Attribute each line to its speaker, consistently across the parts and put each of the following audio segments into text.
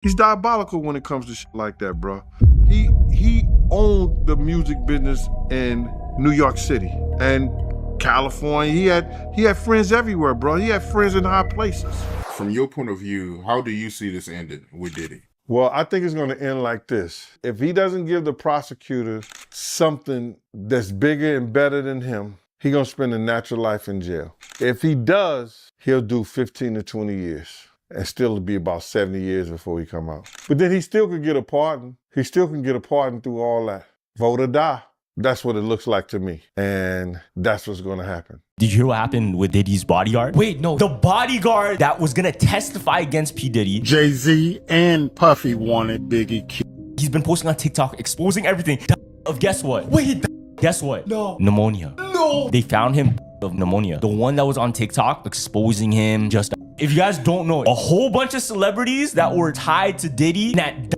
Speaker 1: He's diabolical when it comes to shit like that, bro. He owned the music business in New York City and California. He had friends everywhere, bro. He had friends in high places.
Speaker 2: From your point of view, how do you see this ending with Diddy?
Speaker 1: Well, I think it's gonna end like this. If he doesn't give the prosecutors something that's bigger and better than him, he's gonna spend a natural life in jail. If he does, he'll do 15 to 20 years and still be about 70 years before he come out. But then he still could get a pardon. He still can get a pardon through all that. Vote or die. That's what it looks like to me. And that's what's gonna happen.
Speaker 3: Did you hear what happened with Diddy's bodyguard? Wait, no. The bodyguard that was gonna testify against P. Diddy.
Speaker 4: Jay-Z and Puffy wanted Biggie killed.
Speaker 3: He's been posting on TikTok, exposing everything of guess what? Wait, guess what? No. Pneumonia. No. They found him of pneumonia. The one that was on TikTok exposing him just... If you guys don't know, a whole bunch of celebrities that were tied to Diddy that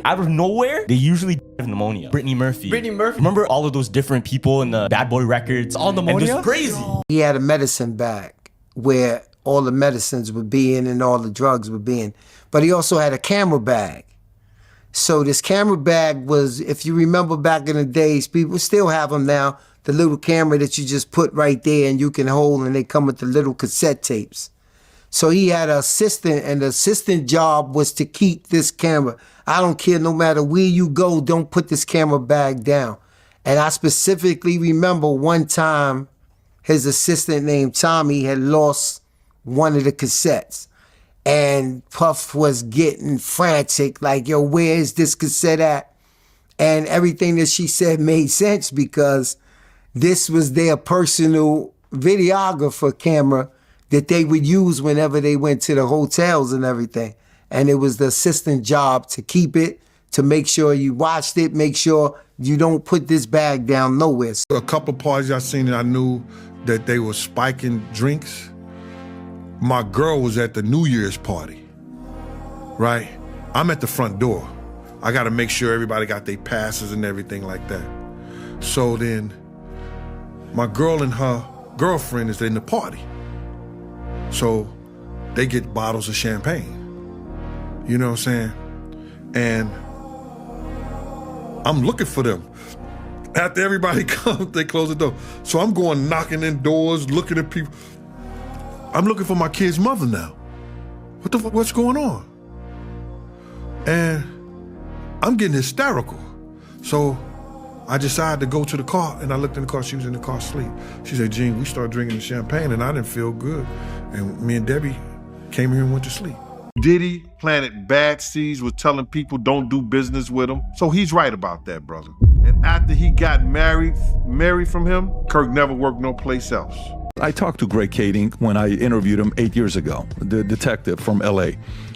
Speaker 3: out of nowhere, they usually have pneumonia. Brittany Murphy. Remember all of those different people in the Bad Boy Records? All pneumonia? And just crazy.
Speaker 5: He had a medicine bag where all the medicines would be in and all the drugs would be in. But he also had a camera bag. So this camera bag was, if you remember back in the days, people still have them now, the little camera that you just put right there and you can hold, and they come with the little cassette tapes. So he had an assistant, and the assistant job was to keep this camera. I don't care, no matter where you go, don't put this camera bag down. And I specifically remember one time his assistant named Tommy had lost one of the cassettes. And Puff was getting frantic, like, yo, where is this cassette at? And everything that she said made sense because this was their personal videographer camera that they would use whenever they went to the hotels and everything. And it was the assistant job to keep it, to make sure you watched it, make sure you don't put this bag down nowhere.
Speaker 1: A couple parties I seen, I knew that they were spiking drinks. My girl was at the New Year's party, right? I'm at the front door. I gotta make sure everybody got their passes and everything like that. So then, my girl and her girlfriend is in the party. So they get bottles of champagne. You know what I'm saying? And I'm looking for them. After everybody comes, they close the door. So I'm going knocking in doors, looking at people. I'm looking for my kid's mother now. What's going on? And I'm getting hysterical. So I decided to go to the car, and I looked in the car. She was in the car asleep. She said, Gene, we started drinking champagne, and I didn't feel good. And me and Debbie came here and went to sleep. Diddy planted bad seeds, was telling people don't do business with him. So he's right about that, brother. And after he got married from him, Kirk never worked no place else.
Speaker 6: I talked to Greg Kading when I interviewed him 8 years ago, the detective from LA.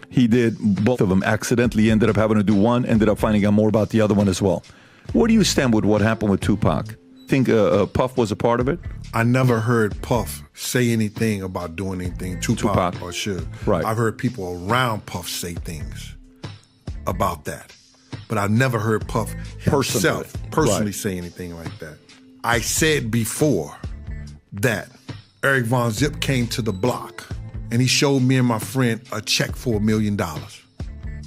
Speaker 6: He did both of them accidentally, ended up having to do one, ended up finding out more about the other one as well. Where do you stand with what happened with Tupac? Think Puff was a part of it?
Speaker 1: I never heard Puff say anything about doing anything, Tupac. Or Suge.
Speaker 6: Right.
Speaker 1: I've heard people around Puff say things about that. But I've never heard Puff himself personally say anything like that. I said before that Eric Von Zip came to the block and he showed me and my friend a check for $1 million.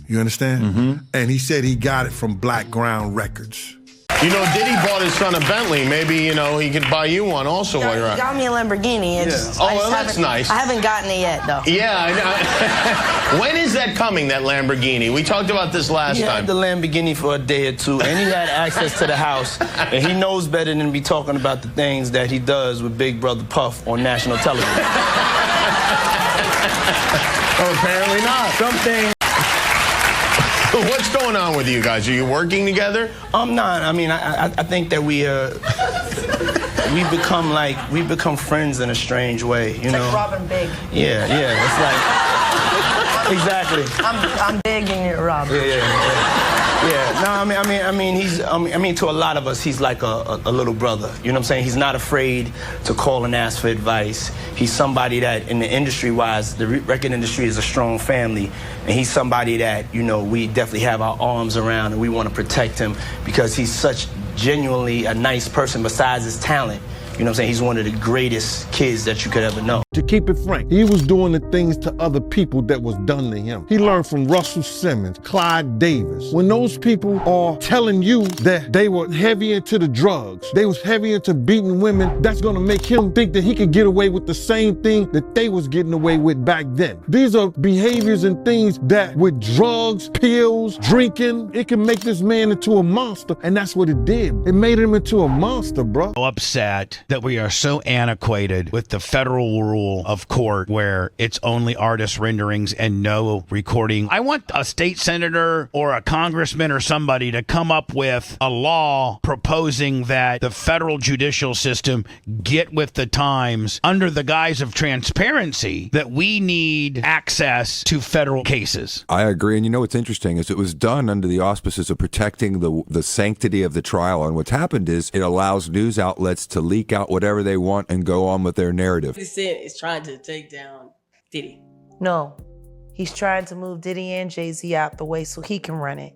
Speaker 1: You understand?
Speaker 6: Mm-hmm.
Speaker 1: And he said he got it from Black Ground Records.
Speaker 7: You know, Diddy bought his son a Bentley. Maybe, you know, he could buy you one also while you're out.
Speaker 8: He got me a Lamborghini.
Speaker 7: Oh, well, that's nice.
Speaker 8: I haven't gotten it yet, though.
Speaker 7: Yeah, I know. When is that coming, that Lamborghini? We talked about this last time.
Speaker 9: He had the Lamborghini for a day or two, and he had access to the house. And he knows better than to be talking about the things that he does with Big Brother Puff on national television.
Speaker 7: Oh, apparently not.
Speaker 9: Something.
Speaker 7: What's going on with you guys? Are you working together?
Speaker 9: I'm not. I mean, I think that we become friends in a strange way, you know.
Speaker 8: Like Robin Big.
Speaker 9: Yeah. It's like exactly.
Speaker 8: I'm Big and you're Robin.
Speaker 9: Yeah. No, I mean, to a lot of us, he's like a little brother. You know what I'm saying? He's not afraid to call and ask for advice. He's somebody that, in the industry-wise, the record industry is a strong family, and he's somebody that, you know, we definitely have our arms around, and we want to protect him because he's such genuinely a nice person besides his talent. You know what I'm saying? He's one of the greatest kids that you could ever know.
Speaker 10: To keep it frank, he was doing the things to other people that was done to him. He learned from Russell Simmons, Clyde Davis. When those people are telling you that they were heavy into the drugs, they was heavy into beating women, that's gonna make him think that he could get away with the same thing that they was getting away with back then. These are behaviors and things that with drugs, pills, drinking, it can make this man into a monster, and that's what it did. It made him into a monster, bro.
Speaker 11: Upset that we are so antiquated with the federal rule of court where it's only artist renderings and no recording. I want a state senator or a congressman or somebody to come up with a law proposing that the federal judicial system get with the times under the guise of transparency, that we need access to federal cases.
Speaker 12: I agree. And you know what's interesting is it was done under the auspices of protecting the sanctity of the trial. And what's happened is it allows news outlets to leak out whatever they want and go on with their narrative.
Speaker 13: 50 is trying to take down Diddy.
Speaker 8: No, he's trying to move Diddy and Jay-Z out the way so he can run it.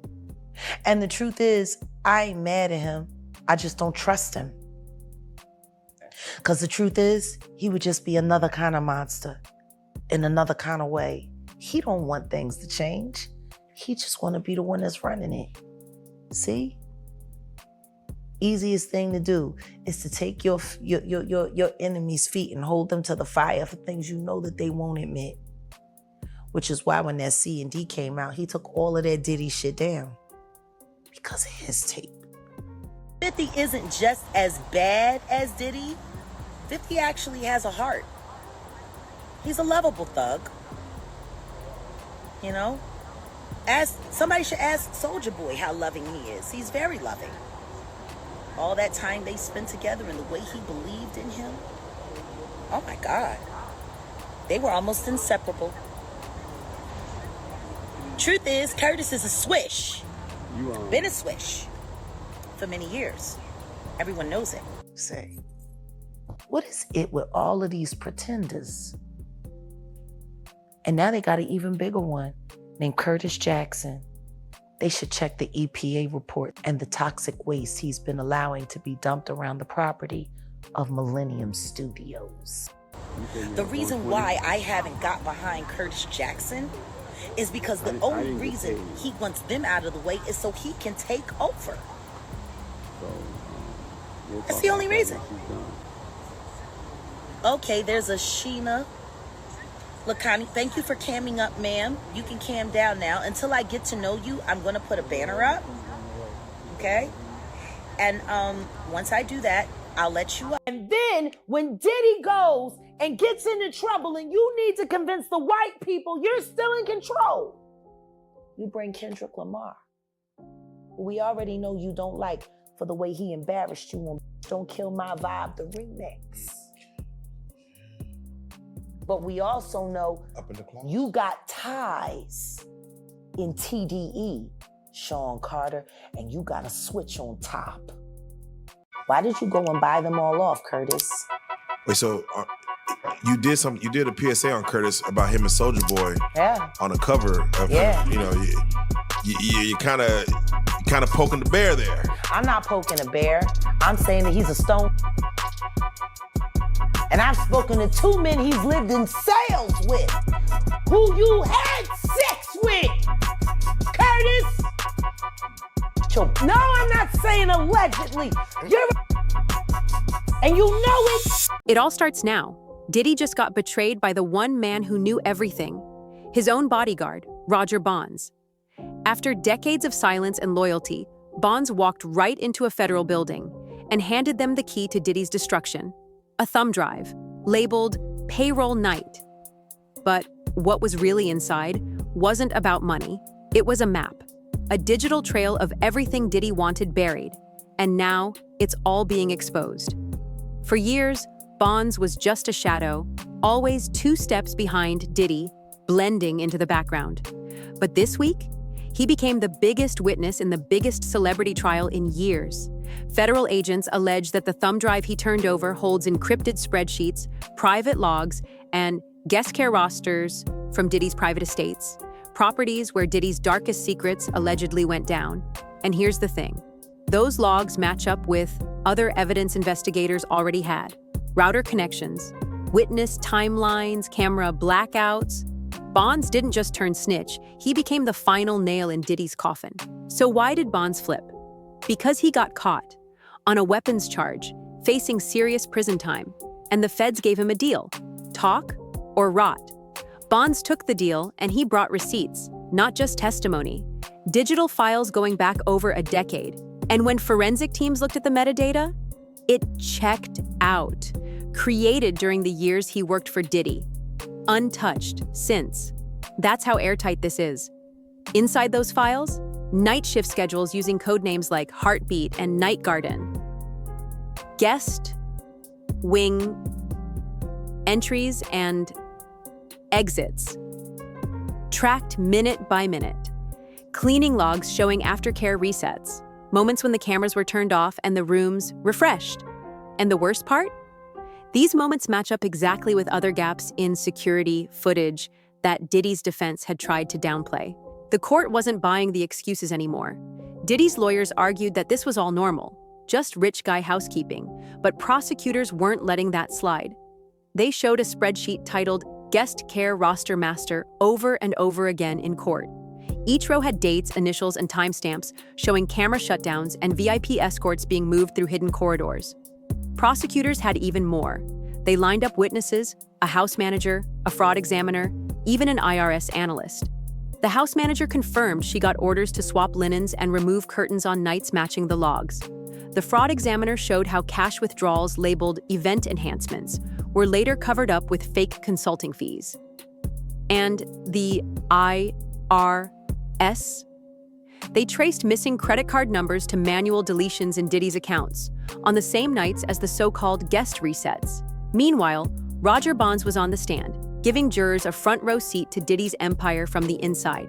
Speaker 8: And the truth is, I ain't mad at him. I just don't trust him. Because the truth is, he would just be another kind of monster in another kind of way. He don't want things to change. He just want to be the one that's running it. See? Easiest thing to do is to take your enemy's feet and hold them to the fire for things you know that they won't admit. Which is why when that C&D came out, he took all of that Diddy shit down. Because of his tape.
Speaker 14: 50 isn't just as bad as Diddy. 50 actually has a heart. He's a lovable thug. You know? Somebody should ask Soulja Boy how loving he is. He's very loving. All that time they spent together and the way he believed in him. Oh my God. They were almost inseparable. Truth is, Curtis is a swish. Been a swish for many years. Everyone knows it.
Speaker 8: Say, what is it with all of these pretenders? And now they got an even bigger one named Curtis Jackson. They should check the EPA report and the toxic waste he's been allowing to be dumped around the property of Millennium Studios.
Speaker 14: The reason why I haven't got behind Curtis Jackson is because the only reason he wants them out of the way is so he can take over. That's the only reason. Okay, there's a Sheena Lakani. Thank you for camming up, ma'am. You can cam down now. Until I get to know you, I'm going to put a banner up. Okay? And once I do that, I'll let you up.
Speaker 8: And then when Diddy goes and gets into trouble and you need to convince the white people you're still in control, you bring Kendrick Lamar, who we already know you don't like for the way he embarrassed you on Don't Kill My Vibe, the remix. But we also know you got ties in TDE, Sean Carter, and you got a switch on top. Why did you go and buy them all off, Curtis?
Speaker 15: Wait, so you did a PSA on Curtis about him and Soulja Boy.
Speaker 8: Yeah.
Speaker 15: On the cover of him, you know, you kind of poking the bear there.
Speaker 8: I'm not poking a bear. I'm saying that he's a stone. And I've spoken to 2 men he's lived in sales with, who you had sex with, Curtis. No, I'm not saying allegedly. And you know it.
Speaker 16: It all starts now. Diddy just got betrayed by the one man who knew everything, his own bodyguard, Roger Bonds. After decades of silence and loyalty, Bonds walked right into a federal building and handed them the key to Diddy's destruction, a thumb drive labeled Payroll Night. But what was really inside wasn't about money. It was a map, a digital trail of everything Diddy wanted buried, and now it's all being exposed. For years, Bonds was just a shadow, always 2 steps behind Diddy, blending into the background. But this week, he became the biggest witness in the biggest celebrity trial in years. Federal agents allege that the thumb drive he turned over holds encrypted spreadsheets, private logs, and guest care rosters from Diddy's private estates, properties where Diddy's darkest secrets allegedly went down. And here's the thing. Those logs match up with other evidence investigators already had, router connections, Witness timelines, camera blackouts. Bonds didn't just turn snitch, he became the final nail in Diddy's coffin. So why did Bonds flip? Because he got caught on a weapons charge, facing serious prison time, and the feds gave him a deal: talk or rot. Bonds took the deal, and he brought receipts, not just testimony. Digital files going back over a decade. And when forensic teams looked at the metadata, it checked out. Created during the years he worked for Diddy. Untouched since. That's how airtight this is. Inside those files, night shift schedules using code names like Heartbeat and Night Garden. Guest, wing, entries, and exits. Tracked minute by minute. Cleaning logs showing aftercare resets. Moments when the cameras were turned off and the rooms refreshed. And the worst part? These moments match up exactly with other gaps in security footage that Diddy's defense had tried to downplay. The court wasn't buying the excuses anymore. Diddy's lawyers argued that this was all normal, just rich guy housekeeping, but prosecutors weren't letting that slide. They showed a spreadsheet titled Guest Care Roster Master over and over again in court. Each row had dates, initials, and timestamps showing camera shutdowns and VIP escorts being moved through hidden corridors. Prosecutors had even more. They lined up witnesses, a house manager, a fraud examiner, even an IRS analyst. The house manager confirmed she got orders to swap linens and remove curtains on nights matching the logs. The fraud examiner showed how cash withdrawals labeled event enhancements were later covered up with fake consulting fees. And the IRS? They traced missing credit card numbers to manual deletions in Diddy's accounts on the same nights as the so-called guest resets. Meanwhile, Roger Bonds was on the stand, giving jurors a front-row seat to Diddy's empire from the inside.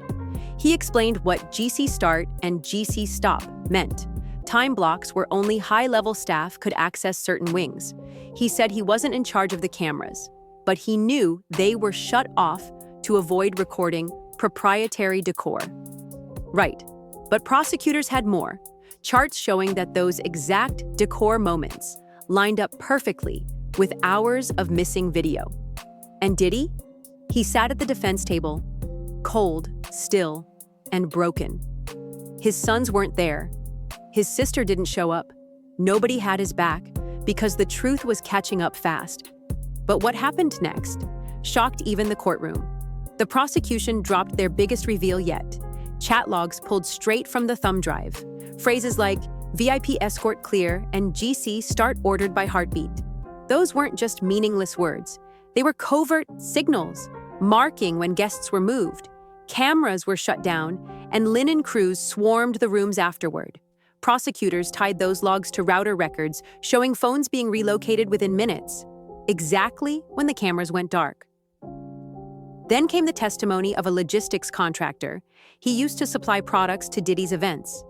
Speaker 16: He explained what GC Start and GC Stop meant. Time blocks where only high-level staff could access certain wings. He said he wasn't in charge of the cameras, but he knew they were shut off to avoid recording proprietary decor. Right, but prosecutors had more. Charts showing that those exact decor moments lined up perfectly with hours of missing video. And Diddy? He sat at the defense table, cold, still, and broken. His sons weren't there. His sister didn't show up. Nobody had his back because the truth was catching up fast. But what happened next shocked even the courtroom. The prosecution dropped their biggest reveal yet. Chat logs pulled straight from the thumb drive. Phrases like VIP escort clear and GC start ordered by Heartbeat. Those weren't just meaningless words. They were covert signals, marking when guests were moved. Cameras were shut down, and linen crews swarmed the rooms afterward. Prosecutors tied those logs to router records, showing phones being relocated within minutes, exactly when the cameras went dark. Then came the testimony of a logistics contractor he used to supply products to Diddy's events.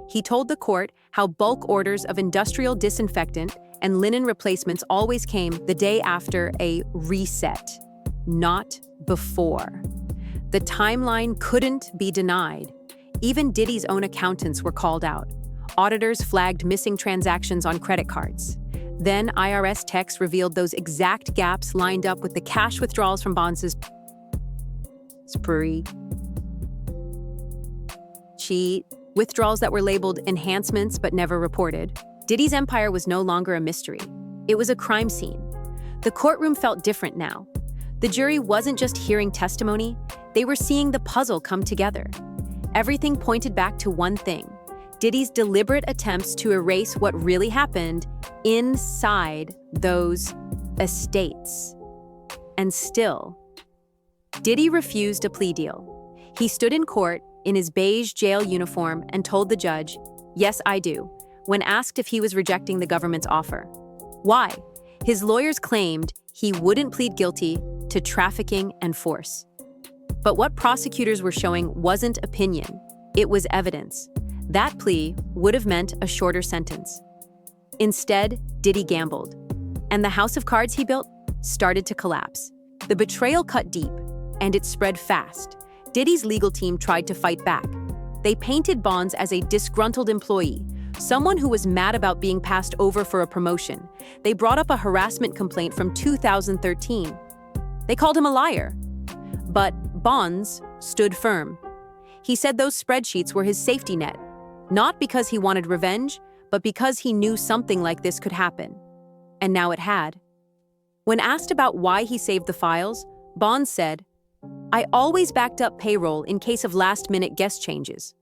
Speaker 16: He told the court how bulk orders of industrial disinfectant and linen replacements always came the day after a reset, not before. The timeline couldn't be denied. Even Diddy's own accountants were called out. Auditors flagged missing transactions on credit cards. Then IRS techs revealed those exact gaps lined up with the cash withdrawals from Bonds' spree. Cheat. Withdrawals that were labeled enhancements but never reported. Diddy's empire was no longer a mystery. It was a crime scene. The courtroom felt different now. The jury wasn't just hearing testimony, they were seeing the puzzle come together. Everything pointed back to one thing: Diddy's deliberate attempts to erase what really happened inside those estates. And still, Diddy refused a plea deal. He stood in court in his beige jail uniform and told the judge, "Yes, I do," when asked if he was rejecting the government's offer. Why? His lawyers claimed he wouldn't plead guilty to trafficking and force. But what prosecutors were showing wasn't opinion, it was evidence. That plea would have meant a shorter sentence. Instead, Diddy gambled, and the house of cards he built started to collapse. The betrayal cut deep, and it spread fast. Diddy's legal team tried to fight back. They painted Bonds as a disgruntled employee, someone who was mad about being passed over for a promotion. They brought up a harassment complaint from 2013. They called him a liar. But Bonds stood firm. He said those spreadsheets were his safety net, not because he wanted revenge, but because he knew something like this could happen. And now it had. When asked about why he saved the files, Bonds said, "I always backed up payroll in case of last-minute guest changes."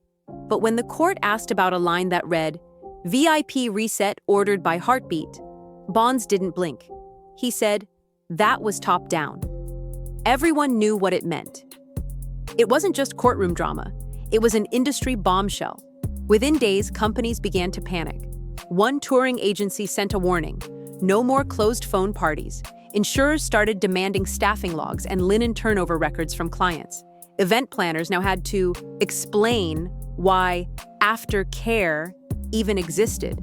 Speaker 16: But when the court asked about a line that read, "VIP reset ordered by Heartbeat," Bonds didn't blink. He said, "That was top down." Everyone knew what it meant. It wasn't just courtroom drama. It was an industry bombshell. Within days, companies began to panic. One touring agency sent a warning: no more closed phone parties. Insurers started demanding staffing logs and linen turnover records from clients. Event planners now had to explain why aftercare even existed.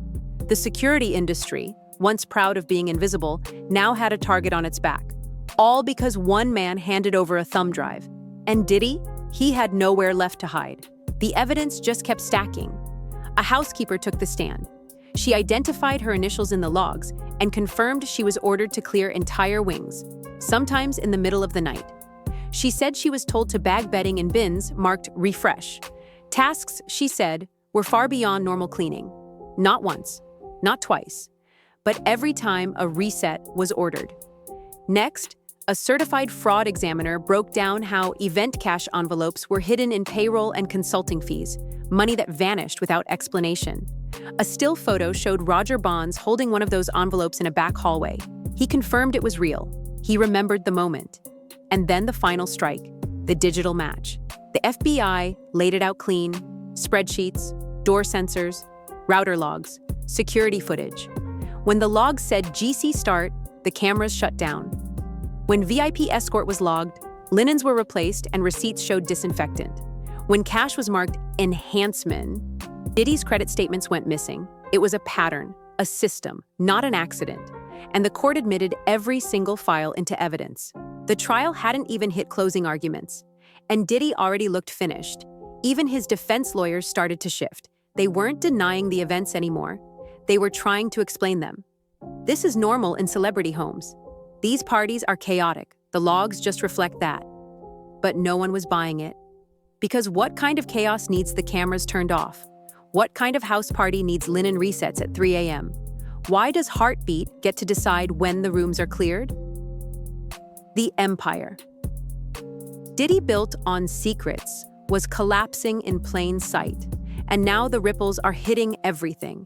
Speaker 16: The security industry, once proud of being invisible, now had a target on its back. All because one man handed over a thumb drive. And Diddy? He had nowhere left to hide. The evidence just kept stacking. A housekeeper took the stand. She identified her initials in the logs and confirmed she was ordered to clear entire wings, sometimes in the middle of the night. She said she was told to bag bedding in bins marked refresh. Tasks, she said, were far beyond normal cleaning. Not once, not twice, but every time a reset was ordered. Next, a certified fraud examiner broke down how event cash envelopes were hidden in payroll and consulting fees, money that vanished without explanation. A still photo showed Roger Bonds holding one of those envelopes in a back hallway. He confirmed it was real. He remembered the moment. And then the final strike, the digital match. The FBI laid it out clean: spreadsheets, door sensors, router logs, security footage. When the logs said GC start, the cameras shut down. When VIP escort was logged, linens were replaced and receipts showed disinfectant. When cash was marked enhancement, Diddy's credit statements went missing. It was a pattern, a system, not an accident. And the court admitted every single file into evidence. The trial hadn't even hit closing arguments. And Diddy already looked finished. Even his defense lawyers started to shift. They weren't denying the events anymore. They were trying to explain them. This is normal in celebrity homes. These parties are chaotic. The logs just reflect that. But no one was buying it. Because what kind of chaos needs the cameras turned off? What kind of house party needs linen resets at 3 a.m.? Why does Heartbeat get to decide when the rooms are cleared? The empire Diddy built on secrets was collapsing in plain sight. And now the ripples are hitting everything.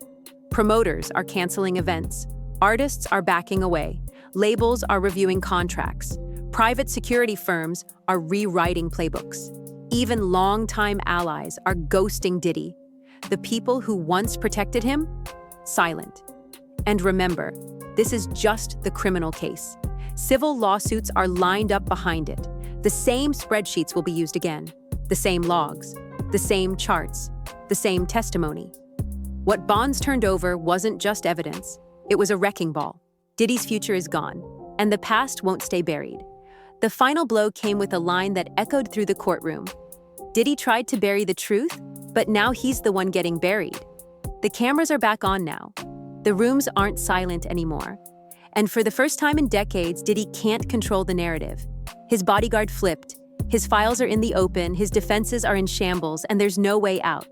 Speaker 16: Promoters are canceling events. Artists are backing away. Labels are reviewing contracts. Private security firms are rewriting playbooks. Even longtime allies are ghosting Diddy. The people who once protected him? Silent. And remember, this is just the criminal case. Civil lawsuits are lined up behind it. The same spreadsheets will be used again. The same logs. The same charts. The same testimony. What Bonds turned over wasn't just evidence. It was a wrecking ball. Diddy's future is gone, and the past won't stay buried. The final blow came with a line that echoed through the courtroom. Diddy tried to bury the truth, but now he's the one getting buried. The cameras are back on now. The rooms aren't silent anymore. And for the first time in decades, Diddy can't control the narrative. His bodyguard flipped. His files are in the open, his defenses are in shambles, and there's no way out.